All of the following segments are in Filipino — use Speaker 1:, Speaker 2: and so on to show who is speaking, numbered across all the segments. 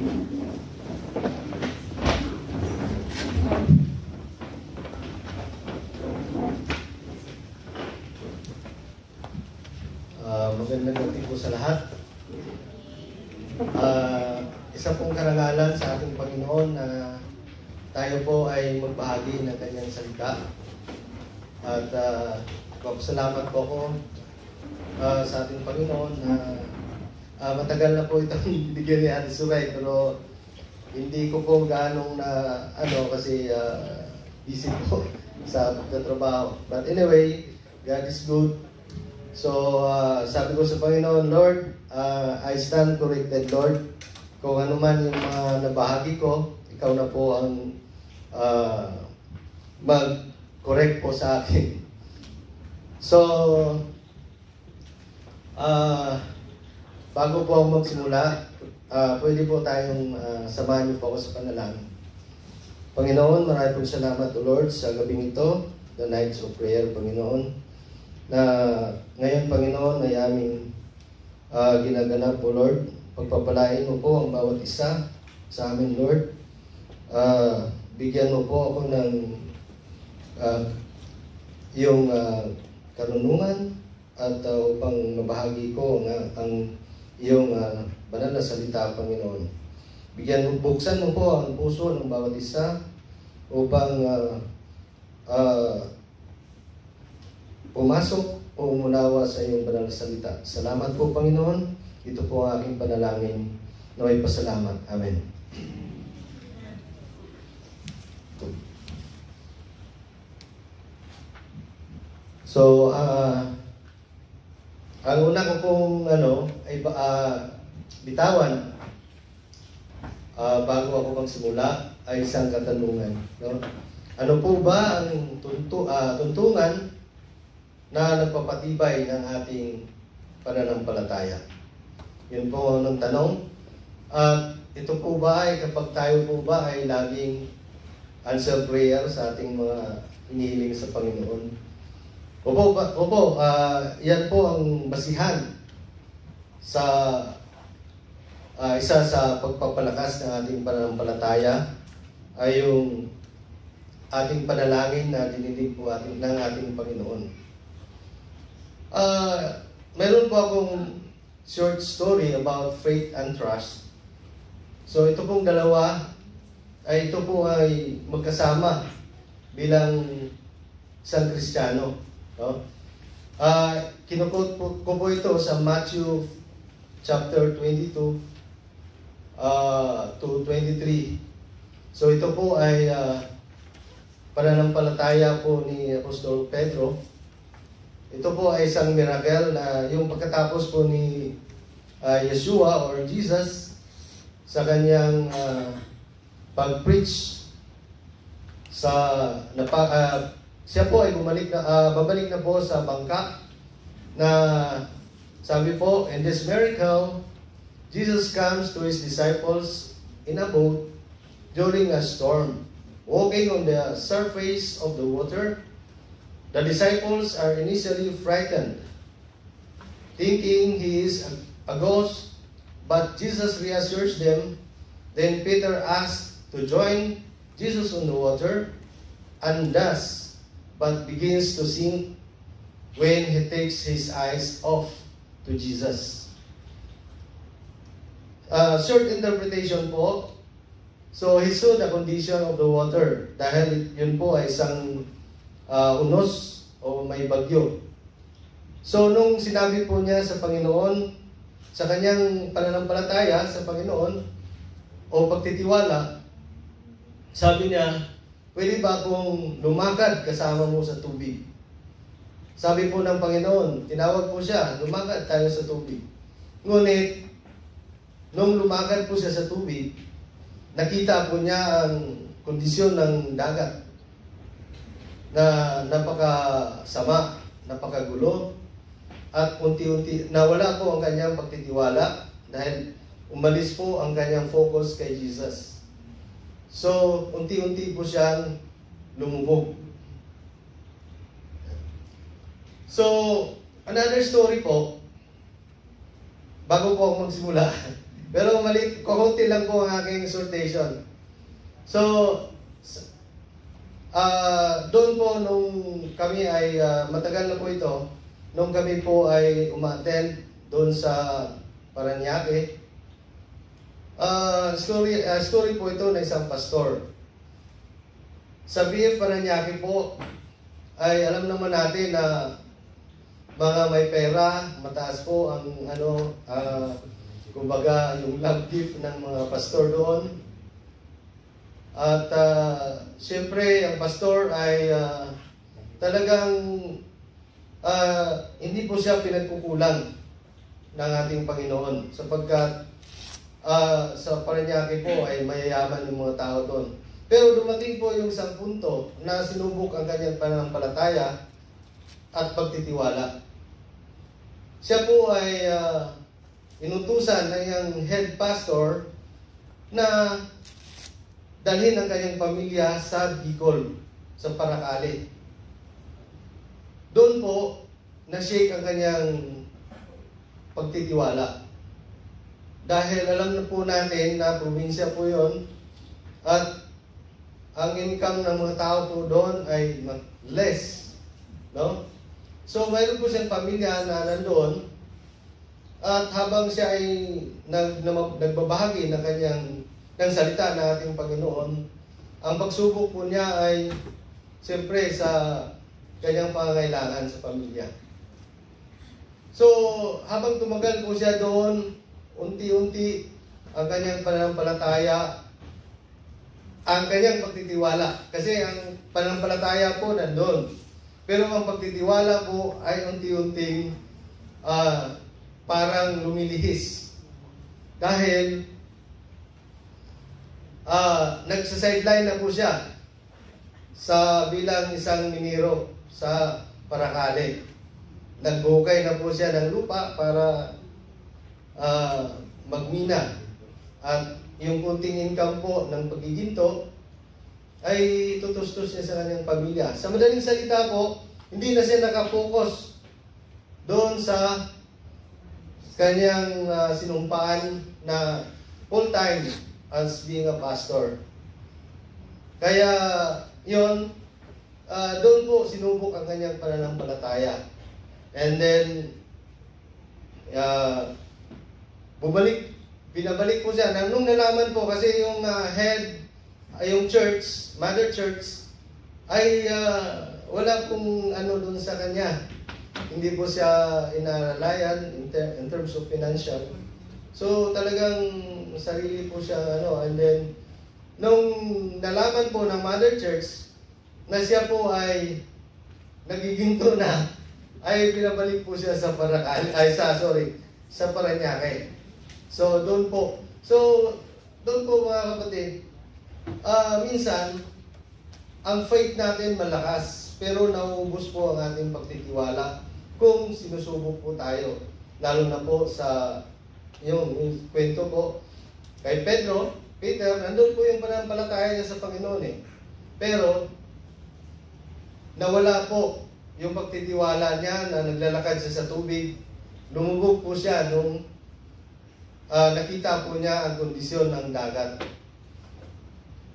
Speaker 1: Magandang gabi po sa lahat. Isa pong karangalan sa ating Panginoon na tayo po ay magbahagi ng kanyang salita. At salamat po ako sa ating Panginoon na matagal na po itong bigyan ni Ate Suray, pero hindi ko po gaanong na kasi busy po sa pagtatrabaho. But anyway, God is good. So, sabi ko sa Panginoon, Lord, I stand corrected, Lord. Kung ano man yung mga nabahagi ko, ikaw na po ang mag-correct po sa akin. So, bago po ako magsimula, pwede po tayong samahan niyo po ako sa panalangin. Panginoon, maraming pong salamat, O Lord, sa gabing ito, the nights of prayer, Panginoon, na ngayon, Panginoon, ay aming ginaganap po, Lord. Pagpapalain mo po ang bawat isa sa amin, Lord. Bigyan mo po ako ng iyong karunungan at upang mabahagi ko ang iyong banal na salita, Panginoon. Buksan mo po ang puso ng bawat isa upang pumasok o umunawa sa iyong banal na salita. Salamat po, Panginoon. Ito po ang aking panalangin. Naway pasalamat. Amen. So, ang una ko pong ay bitawan bago ako magsimula ay isang katanungan. No? Ano po ba ang tuntungan na nagpapatibay ng ating pananampalataya? Yun po ang tanong. Ito po ba ay kapag tayo po ba ay laging answer prayer sa ating mga hinihiling sa Panginoon? Opo, yan po ang basihan sa isa sa pagpapalakas ng ating pananampalataya ay yung ating panalangin na dinidig po ng ating Panginoon. Meron po akong short story about faith and trust. So ito pong dalawa ay magkasama bilang isang Kristiyano. No? Kinukot ko po ito sa Matthew chapter 22 to 23. So ito po ay pananampalataya po ni Apostol Pedro. Ito po ay isang miracle na yung pagkatapos po ni Yeshua or Jesus sa kanyang pag-preach siya po ay babalik na po sa bangka na sabi po, in this miracle, Jesus comes to His disciples in a boat during a storm, walking on the surface of the water. The disciples are initially frightened, thinking he is a ghost, but Jesus reassures them. Then Peter asks to join Jesus on the water, and does, but begins to sink when he takes his eyes off to Jesus. Short interpretation po. So he saw the condition of the water dahil yun po ay isang unos o may bagyo. So nung sinabi po niya sa Panginoon, sa kanyang pananampalataya sa Panginoon o pagtitiwala, sabi niya, pwede ba akong lumakad kasama mo sa tubig? Sabi po ng Panginoon, tinawag po siya, lumakad tayo sa tubig. Ngunit, nung lumakad po siya sa tubig, nakita po niya ang kondisyon ng dagat na napakasama, napakagulo, at unti-unti nawala po ang kanyang pagtitiwala dahil umalis po ang kanyang focus kay Jesus. So, unti-unti po siyang lumubog. So, another story po, bago po ako magsimula, Pero maliit, kukunti lang po ang aking exhortation. So, doon po nung kami ay, matagal na po ito, nung kami po ay umattend doon sa Parañaque, story po ito na isang pastor. Sa BF Parañaque po, ay alam naman natin na mga may pera, mataas po ang kumbaga yung love gift ng mga pastor doon. At siyempre ang pastor ay talagang hindi po siya pinagkukulang ng ating Panginoon sapagkat sa Parañaque po ay mayayaman yung mga tao doon. Pero dumating po yung isang punto na sinubok ang kanyang pananampalataya at pagtitiwala. Siya po ay inutusan ng iyang head pastor na dalhin ang kanyang pamilya sa Bicol, sa Paracale. Doon po, na-shake ang kanyang pagtitiwala. Dahil alam na po natin na probinsya po yon at ang income ng mga tao po doon ay less. No? So, mayroon po siyang pamilya na nandoon at habang siya ay nagbabahagi ng salita ng ating Panginoon, ang pagsubok po niya ay siyempre sa kanyang pangangailangan sa pamilya. So, habang tumagal po siya doon, unti-unti ang kanyang pananampalataya, ang kanyang pagtitiwala. Kasi ang pananampalataya po nandun. Pero ang pagtitiwala po ay unti-unting parang lumilihis. Dahil nagsa-sideline na po siya sa bilang isang minero sa Paracale. Nagbukay na po siya ng lupa para magmina. At yung kunting income po ng pagiginto ay tutustos niya sa kanyang pamilya. Sa madaling salita po, hindi na siya nakapokus doon sa kanyang sinumpaan na full-time as being a pastor. Kaya yon, doon po sinubok ang kanyang pananampalataya. And then, binabalik po siya. Nung nalaman po kasi yung head, yung church, mother church, ay wala pong doon sa kanya. Hindi po siya inalalayan in terms of financial. So talagang sarili po siya and then nung nalaman po ng mother church na siya po ay nagiginto na, ay pinabalik po siya sa sa Parañaque. So doon po mga kapatid, minsan ang faith natin malakas pero nauubos po ang ating pagtitiwala kung sinusubok po tayo. Lalo na po sa yung kwento po kay Peter, nandun po yung pananampalataya niya sa Panginoon Pero nawala po yung pagtitiwala niya na naglalakad siya sa tubig. Lumubog po siya nung nakita po niya ang kondisyon ng dagat.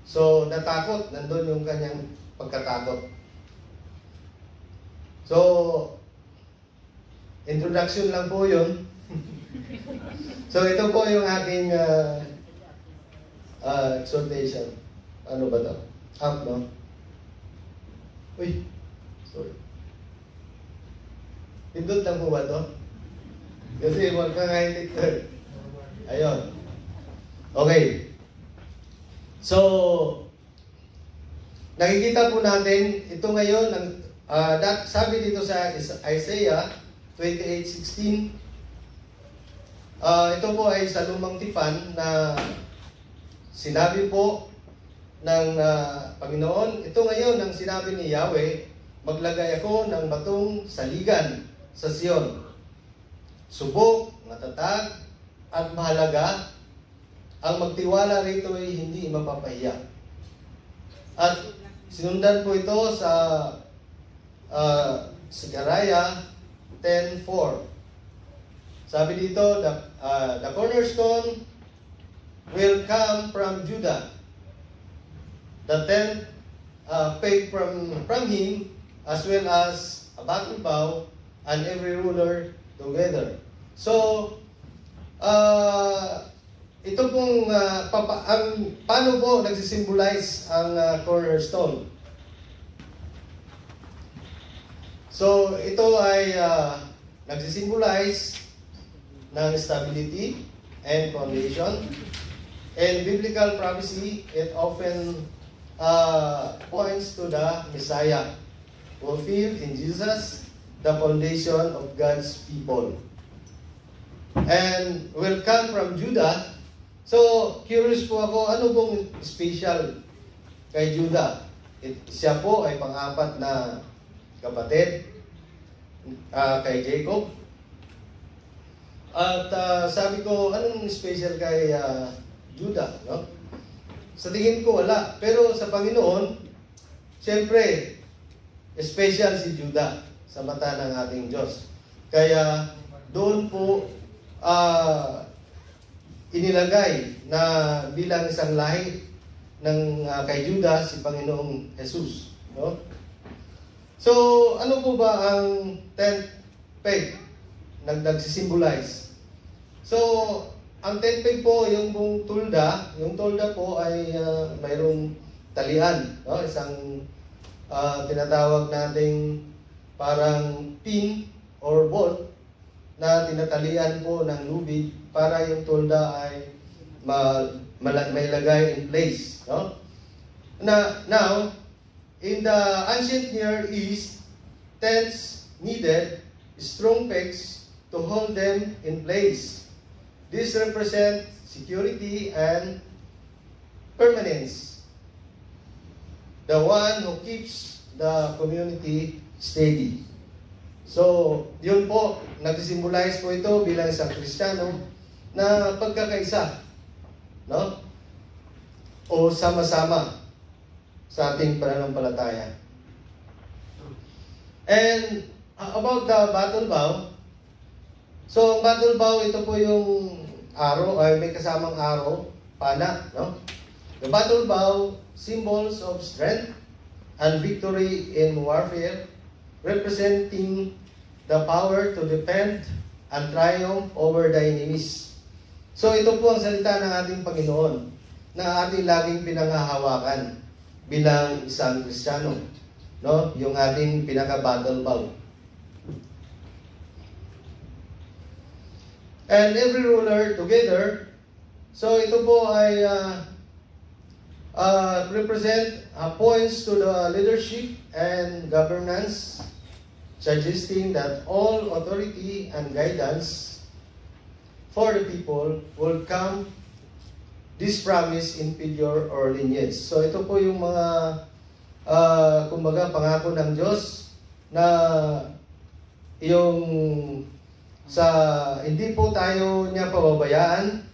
Speaker 1: So, natakot. Nandun yung kanyang pagkatakot. So, introduction lang po yun. So, ito po yung aking exhortation. Ano ba ito? Up, no? Uy, sorry. Pindot lang po ba ito? Kasi magkakaitik ko. Ayun. Okay. So, nakikita po natin, ito ngayon, sabi dito sa Isaiah 28:16, ito po ay sa lumang tipan na sinabi po ng Panginoon. Ito ngayon ang sinabi ni Yahweh, maglagay ako ng batong saligan sa Sion. Subok, matatag, at mahalaga, ang magtiwala rito ay hindi mapapahiya. At sinundan po ito sa Zechariah 10:4. Sabi dito, the cornerstone will come from Judah. The 10 peg from him, as well as a battle bow, and every ruler together. So, ito pong, paano po nagsisimbolize ang cornerstone? So, ito ay nagsisimbolize ng stability and foundation. And biblical prophecy, it often points to the Messiah, fulfilled in Jesus, the foundation of God's people. And will come from Judah. So, curious po ako, ano pong special kay Judah? Siya po ay pang-apat na kapatid kay Jacob. At sabi ko, anong special kay Judah? No? Sa tingin ko wala. Pero sa Panginoon, siyempre, special si Judah sa mata ng ating Diyos. Kaya doon po inilagay na bilang isang lahi ng kay Judah si Panginoong Jesus. No? So, ano po ba ang 10 peg nagsisimbolize? So, ang 10 peg po, yung pong tulda, yung tulda po ay mayroong talian, no? Isang tinatawag nating parang pin or bolt na tinatalian po ng lubid para yung tulda ay may lagay in place, no? Now, in the ancient Near East, tents needed strong pegs to hold them in place. This represents security and permanence. The one who keeps the community steady. So, yun po, nag-symbolize po ito bilang isang Kristiyano na pagkakaisa, no? O sama-sama sa ating pananampalataya. And about the battle bow, so ang battle bow, ito po yung arrow, ay may kasamang arrow, pana, no? The battle bow, symbols of strength and victory in warfare, representing the power to defend and triumph over the enemies. So ito po ang salita ng ating Panginoon na ating laging pinanghahawakan bilang isang Kristiyano, no? Yung ating pinaka-battle bow. And every ruler together, so ito po ay represent points to the leadership and governance, suggesting that all authority and guidance for the people will come this promise in figure or lineage. So ito po yung mga kumbaga pangako ng Diyos na yung hindi po tayo niya pababayaan.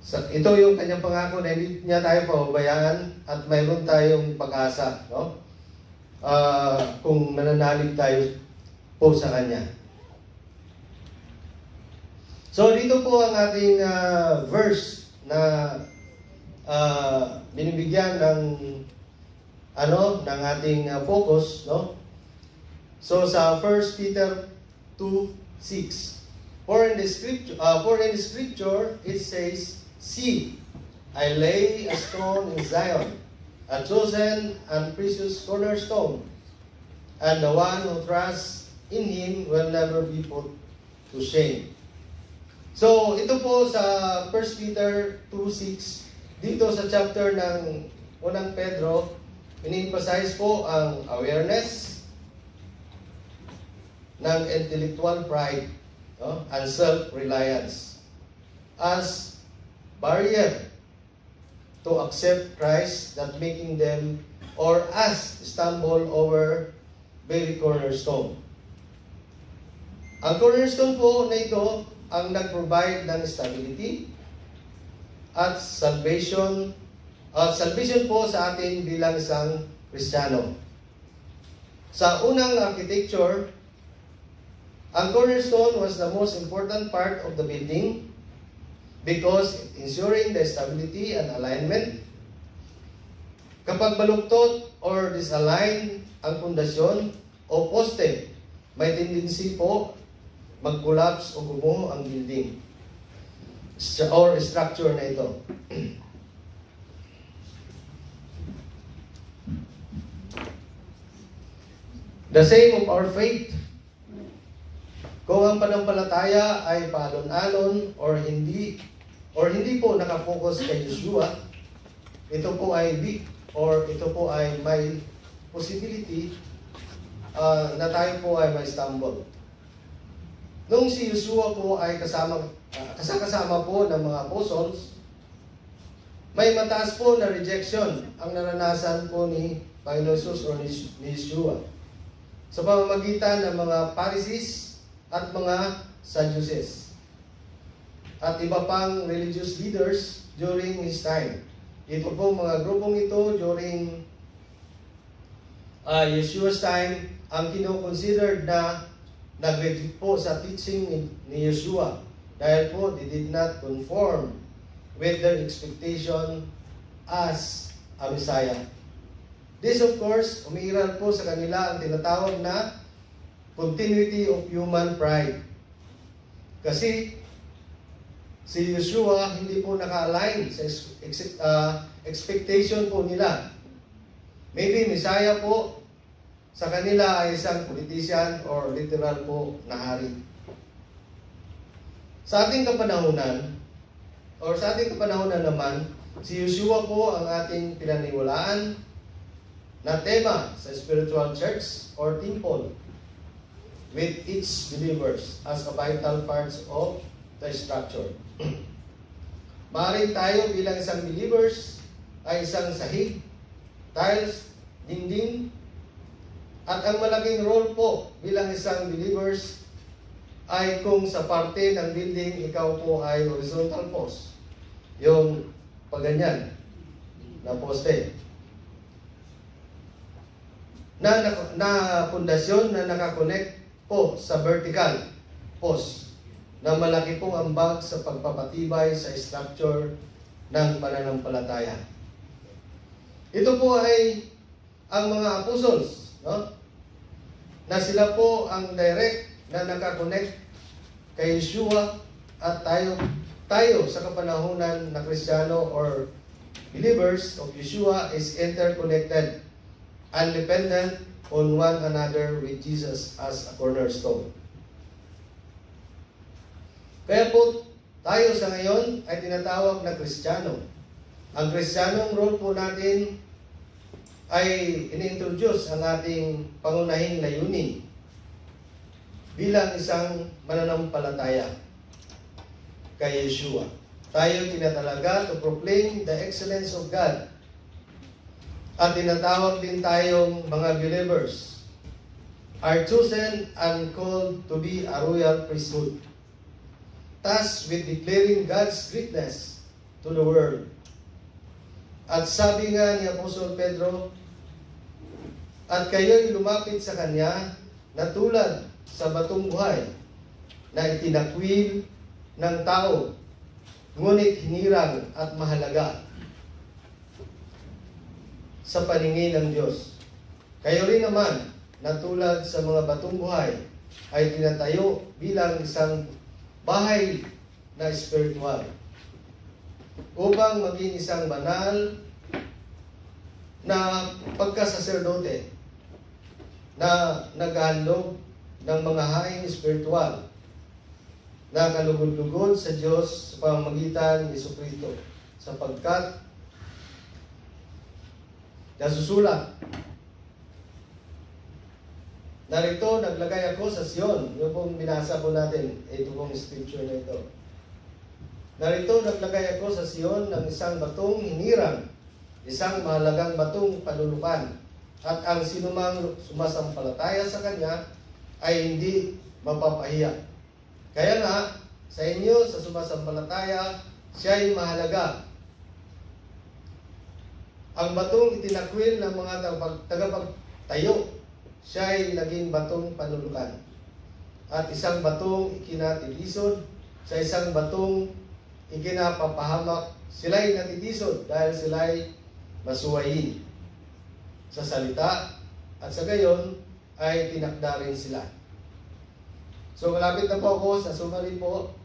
Speaker 1: Ito yung kanyang pangako na hindi niya tayo pababayaan at mayroon tayong pag-asa, no? Kung mananalig tayo po sa Kanya. So dito po ang ating verse na binibigyan ng ng ating focus, no? So sa 1 Peter 2:6, for in the scripture it says, "See, I lay a stone in Zion, a chosen and precious cornerstone, and the one who trusts in Him will never be put to shame." So, ito po sa 1 Peter 2:6, dito sa chapter ng unang Pedro, in-emphasize po ang awareness ng intellectual pride, no? And self-reliance as barrier to accept Christ, that making them or us stumble over very cornerstone. Ang cornerstone po na ito ang nag-provide ng stability at salvation po sa atin bilang isang Kristiyano. Sa unang architecture, ang cornerstone was the most important part of the building because ensuring the stability and alignment. Kapag baluktot or disalign ang pundasyon o poste, may tendency po mag-collapse o gumuho ang building or structure na ito. The same of our faith. Kung ang panampalataya ay paalon-alon or hindi po nakafocus kay Yeshua, ito po ay weak or ito po ay may possibility na tayo po ay may stumble. Nung si Yeshua po ay kasama po ng mga apostles, may mataas po na rejection ang naranasan po ni Panginoon Jesus o ni Yeshua sa pamamagitan ng mga Pharisees at mga Sadducees at iba pang religious leaders during his time. Ito po mga grupong ito during Yeshua's time ang kino-considered na nag-reject po sa teaching ni Yeshua dahil po they did not conform with their expectation as a Messiah. This of course, umiiral po sa kanila ang tinatawag na continuity of human pride. Kasi si Yeshua hindi po naka-align sa expectation po nila. Maybe Messiah po sa kanila ay isang politician or literal po na hari. Sa ating kapanahunan naman, si Yeshua po ang ating pinaniwalaan na tema sa spiritual church or temple with its believers as a vital parts of the structure. Maaaring tayo bilang isang believers ay isang sahig, tiles, dingding, at ang malaking role po bilang isang believers ay kung sa parte ng building ikaw po ay horizontal post, yung pagganyan na poste, na pundasyon na nakakonect po sa vertical post na malaki pong ambag sa pagpapatibay sa structure ng pananampalataya. Ito po ay ang mga apostles, no? Na sila po ang direct na nakakonect kay Yeshua at tayo sa kapanahunan na Kristiyano or believers of Yeshua is interconnected and dependent on one another with Jesus as a cornerstone. Kaya po, tayo sa ngayon ay tinatawag na Kristiyano. Ang Kristiyanong role po natin ay inintroduce ang ating pangunahing layunin bilang isang mananampalataya kay Yeshua. Tayo tinatalaga to proclaim the excellence of God. At tinatawag din tayong mga believers are chosen and called to be a royal priesthood, tasked with declaring God's greatness to the world. At sabi nga ni Apostol Pedro, at kayo'y lumapit sa Kanya na tulad sa batong buhay na itinakwil ng tao, ngunit hinirang at mahalaga sa paningin ng Diyos. Kayo rin naman na tulad sa mga batong buhay ay tinatayo bilang isang bahay na spiritual upang maging isang banal na pagkasaserdote na naghahandog ng mga haing spiritual na kalugod-lugod sa Diyos sa pamamagitan ni Jesucristo, sapagkat nasusulat, narito naglagay ako sa Sion. Yung pong binasa po natin, ito pong scripture na ito. Narito naglagay ako sa Sion ng isang batong hinirang, isang mahalagang batong panulukan, at ang sinumang sumasampalataya sa Kanya ay hindi mapapahiya. Kaya nga, sa inyo, sa sumasampalataya, siya ay mahalaga. Ang batong itinakwil ng mga tagapagtayo, siya ay naging batong panulukan. At isang batong ikinatilisod sa isang batong ikinapapahamak, sila'y natitisod dahil sila'y masuwayin sa salita at sa gayon ay tinakda rin sila. So malapit na po ako sa summary po.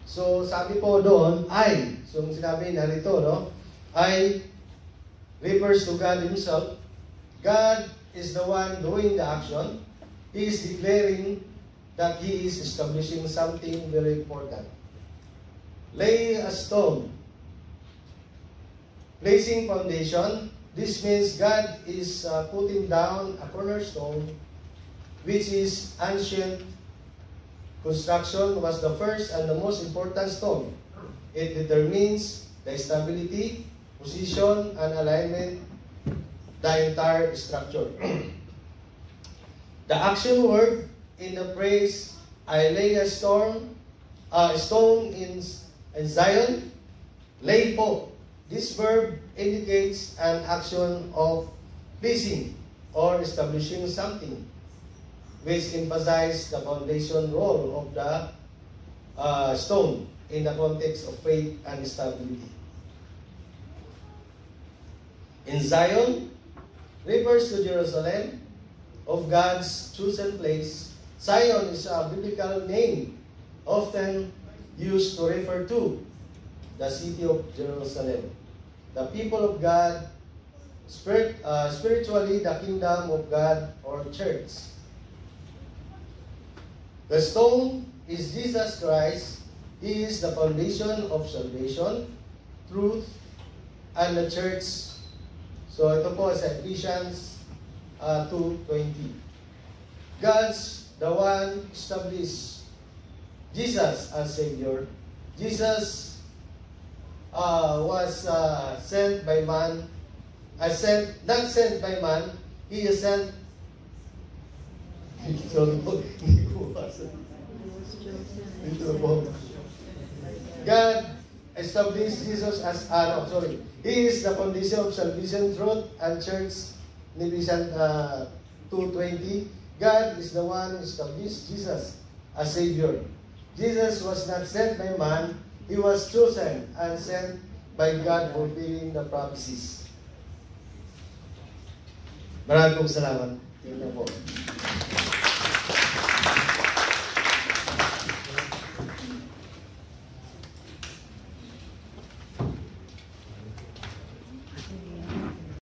Speaker 1: So sabi po doon, so sinabi narito, no? I refers to God Himself. God is the one doing the action. He is declaring that He is establishing something very important. Lay a stone. Placing foundation. This means God is putting down a cornerstone, which is ancient construction, was the first and the most important stone. It determines the stability, position, and alignment the entire structure. The action word in the phrase, I lay a stone in Zion, lay po. This verb indicates an action of placing or establishing something, which emphasizes the foundation role of the stone in the context of faith and stability. In Zion refers to Jerusalem, of God's chosen place. Zion is a biblical name often used to refer to the city of Jerusalem, the people of God, spiritually the kingdom of God or church. The stone is Jesus Christ. He is the foundation of salvation, truth, and the church. So ito po sa Ephesians 2:20. God's the one established Jesus as Savior. Jesus was sent by man, not sent by man, He is sent. God established Jesus as, He is the foundation of salvation, truth, and church. In Ephesians 2:20, God is the one who established Jesus as Savior. Jesus was not sent by man, He was chosen and sent by God, fulfilling the prophecies. Maraming salamat. Tingnan po.